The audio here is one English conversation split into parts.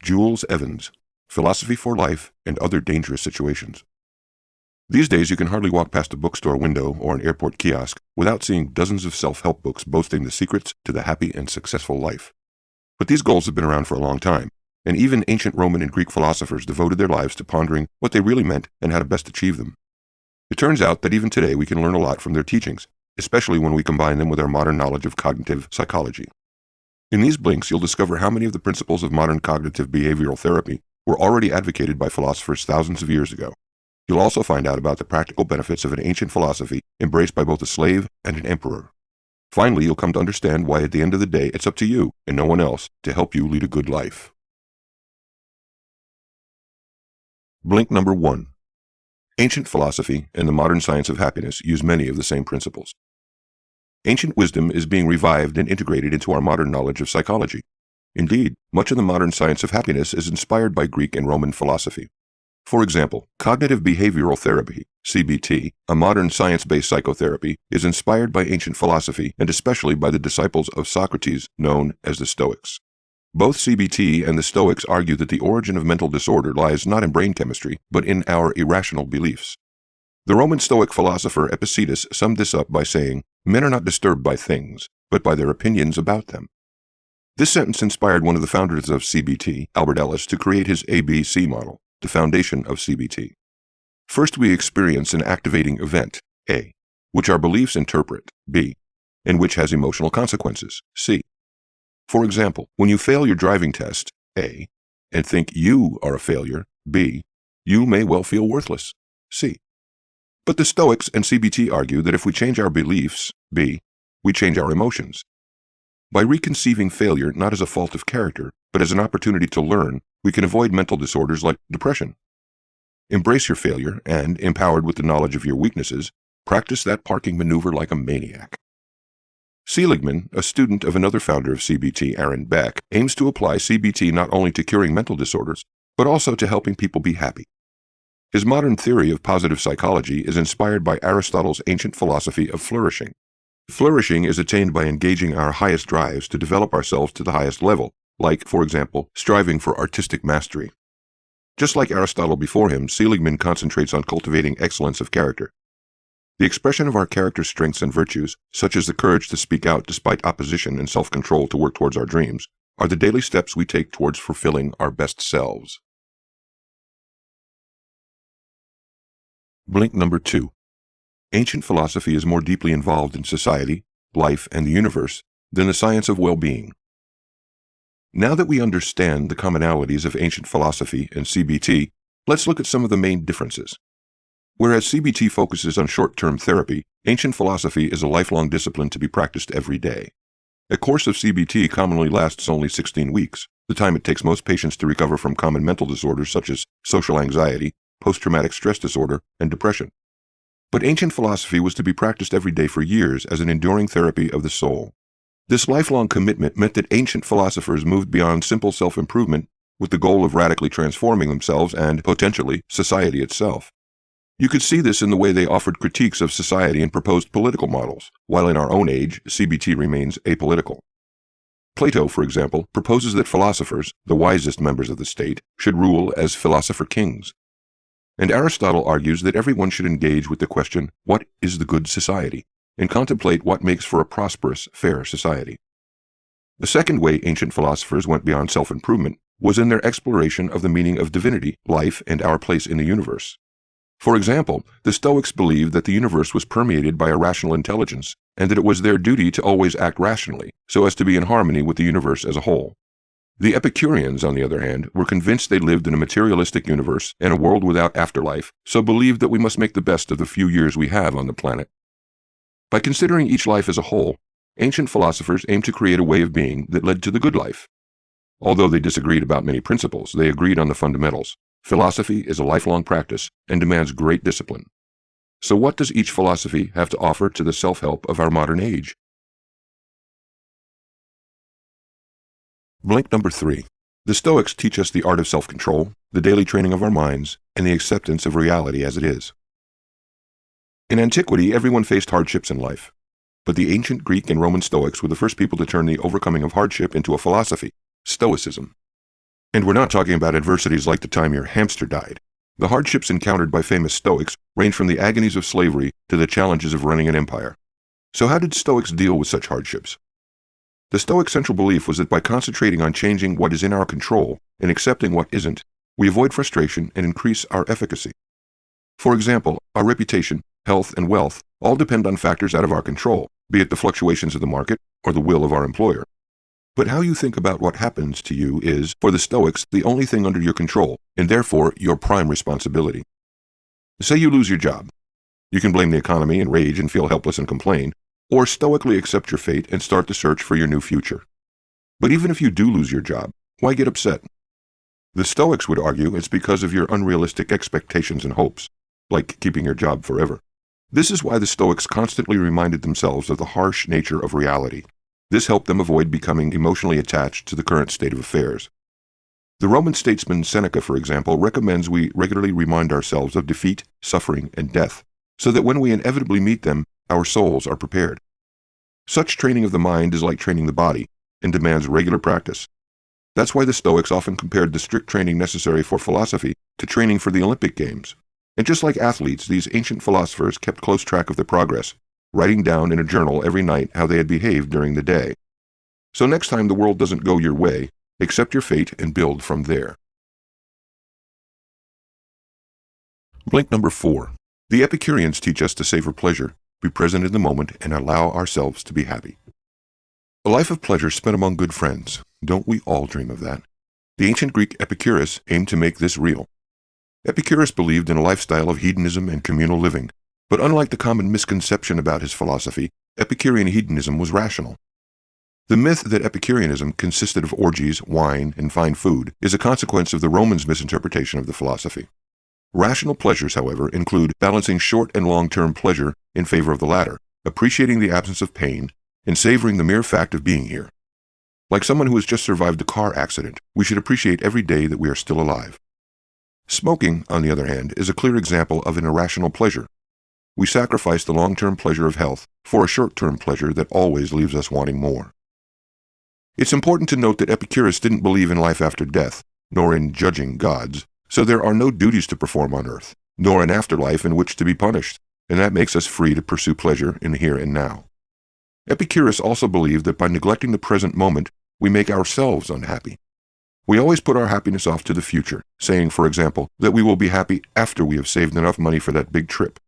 Jules Evans, Philosophy for Life and Other Dangerous Situations. These days you can hardly walk past a bookstore window or an airport kiosk without seeing dozens of self-help books boasting the secrets to the happy and successful life. But these goals have been around for a long time, and even ancient Roman and Greek philosophers devoted their lives to pondering what they really meant and how to best achieve them. It turns out that even today we can learn a lot from their teachings, especially when we combine them with our modern knowledge of cognitive psychology. In these blinks, you'll discover how many of the principles of modern cognitive behavioral therapy were already advocated by philosophers thousands of years ago. You'll also find out about the practical benefits of an ancient philosophy embraced by both a slave and an emperor. Finally, you'll come to understand why at the end of the day it's up to you and no one else to help you lead a good life. Blink number 1. Ancient philosophy and the modern science of happiness use many of the same principles. Ancient wisdom is being revived and integrated into our modern knowledge of psychology. Indeed, much of the modern science of happiness is inspired by Greek and Roman philosophy. For example, cognitive behavioral therapy, CBT, a modern science-based psychotherapy, is inspired by ancient philosophy and especially by the disciples of Socrates known as the Stoics. Both CBT and the Stoics argue that the origin of mental disorder lies not in brain chemistry, but in our irrational beliefs. The Roman Stoic philosopher Epicurus summed this up by saying, "Men are not disturbed by things, but by their opinions about them." This sentence inspired one of the founders of CBT, Albert Ellis, to create his ABC model, the foundation of CBT. First, we experience an activating event, A, which our beliefs interpret, B, and which has emotional consequences, C. For example, when you fail your driving test, A, and think you are a failure, B, you may well feel worthless, C. But the Stoics and CBT argue that if we change our beliefs, B, we change our emotions. By reconceiving failure not as a fault of character, but as an opportunity to learn, we can avoid mental disorders like depression. Embrace your failure and, empowered with the knowledge of your weaknesses, practice that parking maneuver like a maniac. Seligman, a student of another founder of CBT, Aaron Beck, aims to apply CBT not only to curing mental disorders, but also to helping people be happy. His modern theory of positive psychology is inspired by Aristotle's ancient philosophy of flourishing. Flourishing is attained by engaging our highest drives to develop ourselves to the highest level, like, for example, striving for artistic mastery. Just like Aristotle before him, Seligman concentrates on cultivating excellence of character. The expression of our character strengths and virtues, such as the courage to speak out despite opposition and self-control to work towards our dreams, are the daily steps we take towards fulfilling our best selves. Blink number 2. Ancient philosophy is more deeply involved in society, life, and the universe than the science of well-being. Now that we understand the commonalities of ancient philosophy and CBT, let's look at some of the main differences. Whereas CBT focuses on short-term therapy, ancient philosophy is a lifelong discipline to be practiced every day. A course of CBT commonly lasts only 16 weeks, the time it takes most patients to recover from common mental disorders such as social anxiety, post-traumatic stress disorder, and depression. But ancient philosophy was to be practiced every day for years as an enduring therapy of the soul. This lifelong commitment meant that ancient philosophers moved beyond simple self-improvement with the goal of radically transforming themselves and, potentially, society itself. You could see this in the way they offered critiques of society and proposed political models, while in our own age, CBT remains apolitical. Plato, for example, proposes that philosophers, the wisest members of the state, should rule as philosopher kings. And Aristotle argues that everyone should engage with the question, what is the good society, and contemplate what makes for a prosperous, fair society. The second way ancient philosophers went beyond self-improvement was in their exploration of the meaning of divinity, life, and our place in the universe. For example, the Stoics believed that the universe was permeated by a rational intelligence, and that it was their duty to always act rationally, so as to be in harmony with the universe as a whole. The Epicureans, on the other hand, were convinced they lived in a materialistic universe and a world without afterlife, so believed that we must make the best of the few years we have on the planet. By considering each life as a whole, ancient philosophers aimed to create a way of being that led to the good life. Although they disagreed about many principles, they agreed on the fundamentals. Philosophy is a lifelong practice and demands great discipline. So what does each philosophy have to offer to the self-help of our modern age? Blink number 3. The Stoics teach us the art of self-control, the daily training of our minds, and the acceptance of reality as it is. In antiquity, everyone faced hardships in life. But the ancient Greek and Roman Stoics were the first people to turn the overcoming of hardship into a philosophy, Stoicism. And we're not talking about adversities like the time your hamster died. The hardships encountered by famous Stoics range from the agonies of slavery to the challenges of running an empire. So how did Stoics deal with such hardships? The Stoic central belief was that by concentrating on changing what is in our control and accepting what isn't, we avoid frustration and increase our efficacy. For example, our reputation, health, and wealth all depend on factors out of our control, be it the fluctuations of the market or the will of our employer. But how you think about what happens to you is, for the Stoics, the only thing under your control, and therefore your prime responsibility. Say you lose your job. You can blame the economy and rage and feel helpless and complain, or stoically accept your fate and start the search for your new future. But even if you do lose your job, why get upset? The Stoics would argue it's because of your unrealistic expectations and hopes, like keeping your job forever. This is why the Stoics constantly reminded themselves of the harsh nature of reality. This helped them avoid becoming emotionally attached to the current state of affairs. The Roman statesman Seneca, for example, recommends we regularly remind ourselves of defeat, suffering, and death, so that when we inevitably meet them, our souls are prepared. Such training of the mind is like training the body and demands regular practice. That's why the Stoics often compared the strict training necessary for philosophy to training for the Olympic Games. And just like athletes, these ancient philosophers kept close track of their progress, writing down in a journal every night how they had behaved during the day. So next time the world doesn't go your way, accept your fate and build from there. Blink number 4. The Epicureans teach us to savor pleasure, be present in the moment, and allow ourselves to be happy. A life of pleasure spent among good friends. Don't we all dream of that? The ancient Greek Epicurus aimed to make this real. Epicurus believed in a lifestyle of hedonism and communal living, but unlike the common misconception about his philosophy, Epicurean hedonism was rational. The myth that Epicureanism consisted of orgies, wine, and fine food is a consequence of the Romans' misinterpretation of the philosophy. Rational pleasures, however, include balancing short and long-term pleasure in favor of the latter, appreciating the absence of pain, and savoring the mere fact of being here. Like someone who has just survived a car accident, we should appreciate every day that we are still alive. Smoking, on the other hand, is a clear example of an irrational pleasure. We sacrifice the long-term pleasure of health for a short-term pleasure that always leaves us wanting more. It's important to note that Epicurus didn't believe in life after death, nor in judging gods, so there are no duties to perform on earth, nor an afterlife in which to be punished, and that makes us free to pursue pleasure in the here and now. Epicurus also believed that by neglecting the present moment, we make ourselves unhappy. We always put our happiness off to the future, saying, for example, that we will be happy after we have saved enough money for that big trip.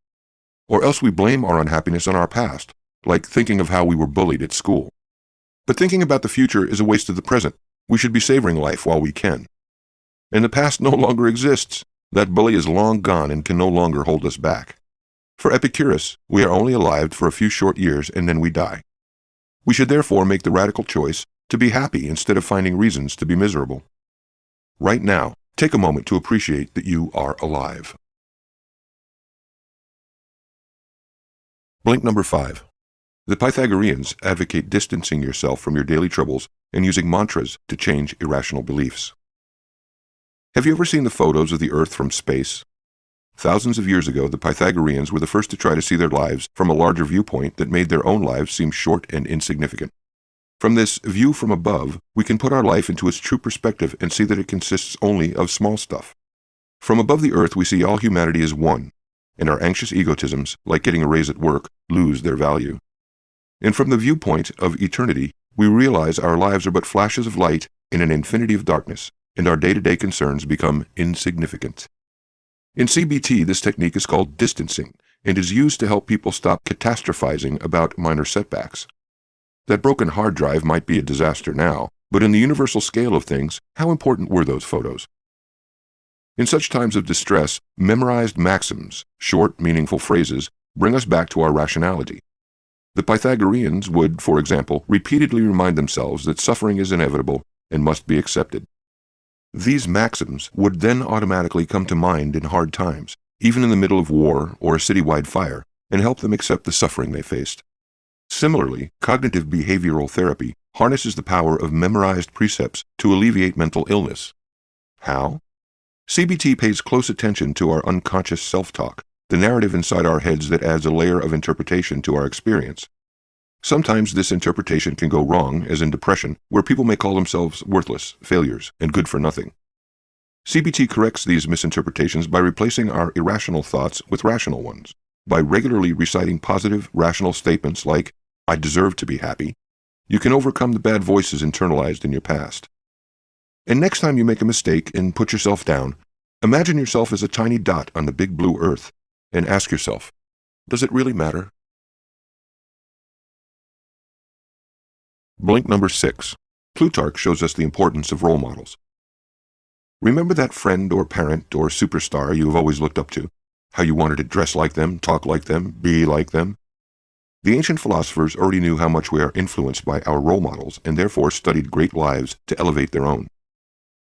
Or else we blame our unhappiness on our past, like thinking of how we were bullied at school. But thinking about the future is a waste of the present. We should be savoring life while we can. And the past no longer exists. That bully is long gone and can no longer hold us back. For Epicurus, we are only alive for a few short years and then we die. We should therefore make the radical choice to be happy instead of finding reasons to be miserable. Right now, take a moment to appreciate that you are alive. Blink number 5. The Pythagoreans advocate distancing yourself from your daily troubles and using mantras to change irrational beliefs. Have you ever seen the photos of the Earth from space? Thousands of years ago, the Pythagoreans were the first to try to see their lives from a larger viewpoint that made their own lives seem short and insignificant. From this view from above, we can put our life into its true perspective and see that it consists only of small stuff. From above the earth, we see all humanity as one, and our anxious egotisms, like getting a raise at work, lose their value. And from the viewpoint of eternity, we realize our lives are but flashes of light in an infinity of darkness, and our day-to-day concerns become insignificant. In CBT, this technique is called distancing, and is used to help people stop catastrophizing about minor setbacks. That broken hard drive might be a disaster now, but in the universal scale of things, how important were those photos? In such times of distress, memorized maxims, short, meaningful phrases, bring us back to our rationality. The Pythagoreans would, for example, repeatedly remind themselves that suffering is inevitable and must be accepted. These maxims would then automatically come to mind in hard times, even in the middle of war or a citywide fire, and help them accept the suffering they faced. Similarly, cognitive behavioral therapy harnesses the power of memorized precepts to alleviate mental illness. How? CBT pays close attention to our unconscious self-talk, the narrative inside our heads that adds a layer of interpretation to our experience. Sometimes this interpretation can go wrong, as in depression, where people may call themselves worthless, failures, and good for nothing. CBT corrects these misinterpretations by replacing our irrational thoughts with rational ones. By regularly reciting positive, rational statements like, "I deserve to be happy," you can overcome the bad voices internalized in your past. And next time you make a mistake and put yourself down, imagine yourself as a tiny dot on the big blue earth and ask yourself, does it really matter? Blink number 6. Plutarch shows us the importance of role models. Remember that friend or parent or superstar you have always looked up to, how you wanted to dress like them, talk like them, be like them? The ancient philosophers already knew how much we are influenced by our role models and therefore studied great lives to elevate their own.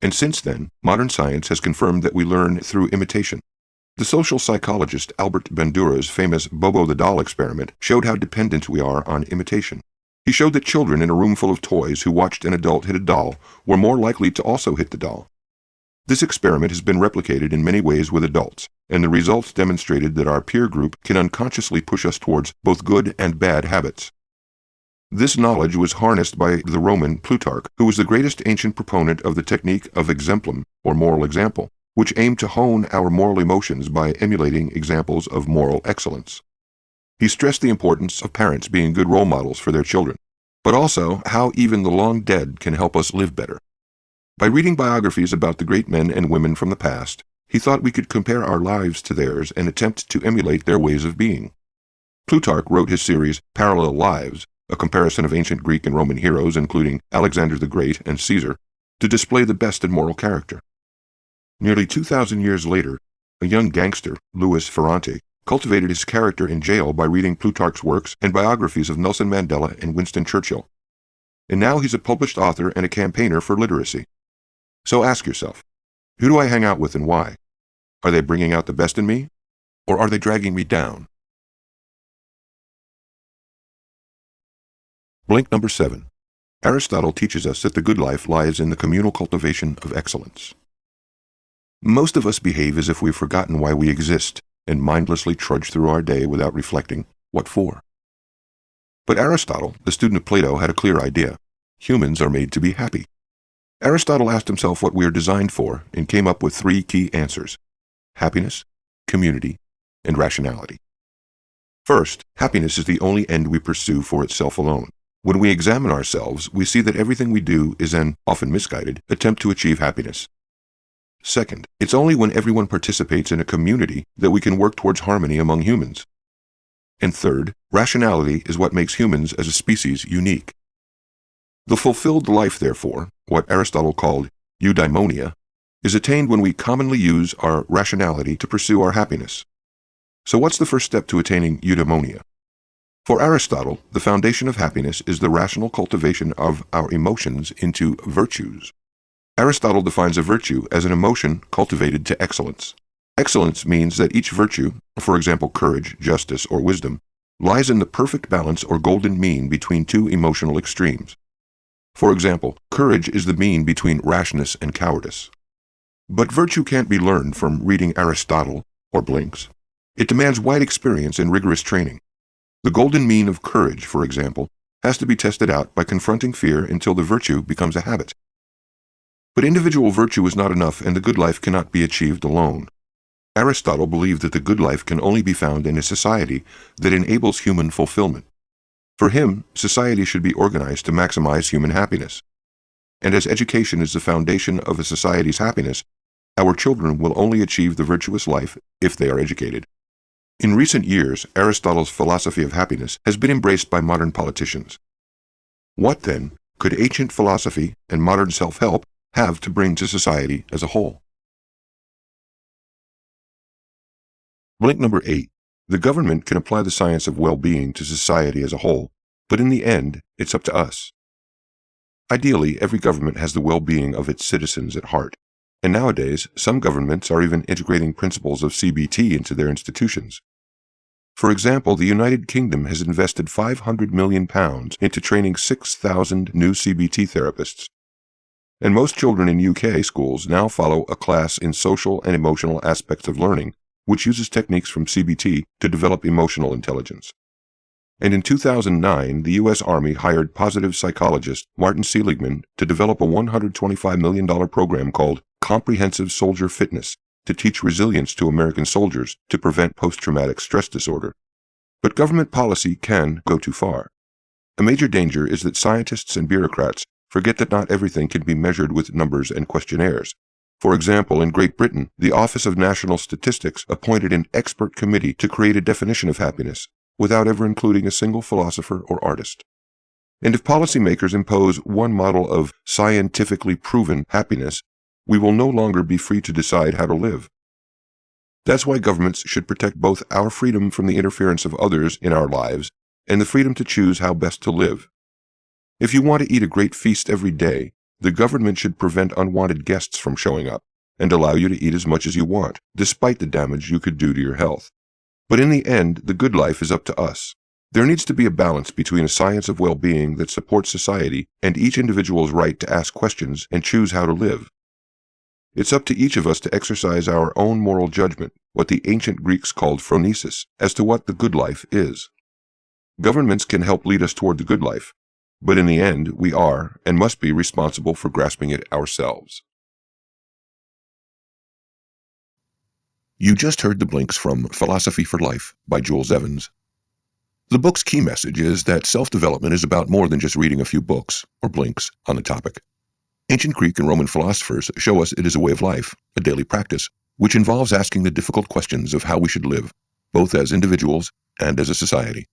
And since then, modern science has confirmed that we learn through imitation. The social psychologist Albert Bandura's famous Bobo the Doll experiment showed how dependent we are on imitation. He showed that children in a room full of toys who watched an adult hit a doll were more likely to also hit the doll. This experiment has been replicated in many ways with adults, and the results demonstrated that our peer group can unconsciously push us towards both good and bad habits. This knowledge was harnessed by the Roman Plutarch, who was the greatest ancient proponent of the technique of exemplum, or moral example, which aimed to hone our moral emotions by emulating examples of moral excellence. He stressed the importance of parents being good role models for their children, but also how even the long dead can help us live better. By reading biographies about the great men and women from the past, he thought we could compare our lives to theirs and attempt to emulate their ways of being. Plutarch wrote his series Parallel Lives, a comparison of ancient Greek and Roman heroes, including Alexander the Great and Caesar, to display the best in moral character. Nearly 2,000 years later, a young gangster, Louis Ferrante, cultivated his character in jail by reading Plutarch's works and biographies of Nelson Mandela and Winston Churchill. And now he's a published author and a campaigner for literacy. So ask yourself, who do I hang out with and why? Are they bringing out the best in me, or are they dragging me down? Blink number 7. Aristotle teaches us that the good life lies in the communal cultivation of excellence. Most of us behave as if we've forgotten why we exist and mindlessly trudge through our day without reflecting what for. But Aristotle, the student of Plato, had a clear idea. Humans are made to be happy. Aristotle asked himself what we are designed for and came up with 3 key answers: happiness, community, and rationality. First, happiness is the only end we pursue for itself alone. When we examine ourselves, we see that everything we do is an, often misguided, attempt to achieve happiness. Second, it's only when everyone participates in a community that we can work towards harmony among humans. And third, rationality is what makes humans as a species unique. The fulfilled life, therefore, what Aristotle called eudaimonia, is attained when we commonly use our rationality to pursue our happiness. So what's the first step to attaining eudaimonia? For Aristotle, the foundation of happiness is the rational cultivation of our emotions into virtues. Aristotle defines a virtue as an emotion cultivated to excellence. Excellence means that each virtue, for example courage, justice, or wisdom, lies in the perfect balance or golden mean between 2 emotional extremes. For example, courage is the mean between rashness and cowardice. But virtue can't be learned from reading Aristotle or Blinks. It demands wide experience and rigorous training. The golden mean of courage, for example, has to be tested out by confronting fear until the virtue becomes a habit. But individual virtue is not enough, and the good life cannot be achieved alone. Aristotle believed that the good life can only be found in a society that enables human fulfillment. For him, society should be organized to maximize human happiness. And as education is the foundation of a society's happiness, our children will only achieve the virtuous life if they are educated. In recent years, Aristotle's philosophy of happiness has been embraced by modern politicians. What, then, could ancient philosophy and modern self-help have to bring to society as a whole? Blink number 8. The government can apply the science of well-being to society as a whole, but in the end, it's up to us. Ideally, every government has the well-being of its citizens at heart, and nowadays, some governments are even integrating principles of CBT into their institutions. For example, the United Kingdom has invested £500 million into training 6,000 new CBT therapists. And most children in UK schools now follow a class in social and emotional aspects of learning, which uses techniques from CBT to develop emotional intelligence. And in 2009, the U.S. Army hired positive psychologist Martin Seligman to develop a $125 million program called Comprehensive Soldier Fitness to teach resilience to American soldiers to prevent post-traumatic stress disorder. But government policy can go too far. A major danger is that scientists and bureaucrats forget that not everything can be measured with numbers and questionnaires. For example, in Great Britain, the Office of National Statistics appointed an expert committee to create a definition of happiness, without ever including a single philosopher or artist. And if policymakers impose one model of scientifically proven happiness, we will no longer be free to decide how to live. That's why governments should protect both our freedom from the interference of others in our lives and the freedom to choose how best to live. If you want to eat a great feast every day, the government should prevent unwanted guests from showing up and allow you to eat as much as you want, despite the damage you could do to your health. But in the end, the good life is up to us. There needs to be a balance between a science of well-being that supports society and each individual's right to ask questions and choose how to live. It's up to each of us to exercise our own moral judgment, what the ancient Greeks called phronesis, as to what the good life is. Governments can help lead us toward the good life, but in the end, we are and must be responsible for grasping it ourselves. You just heard the blinks from Philosophy for Life by Jules Evans. The book's key message is that self-development is about more than just reading a few books or blinks on the topic. Ancient Greek and Roman philosophers show us it is a way of life, a daily practice, which involves asking the difficult questions of how we should live, both as individuals and as a society.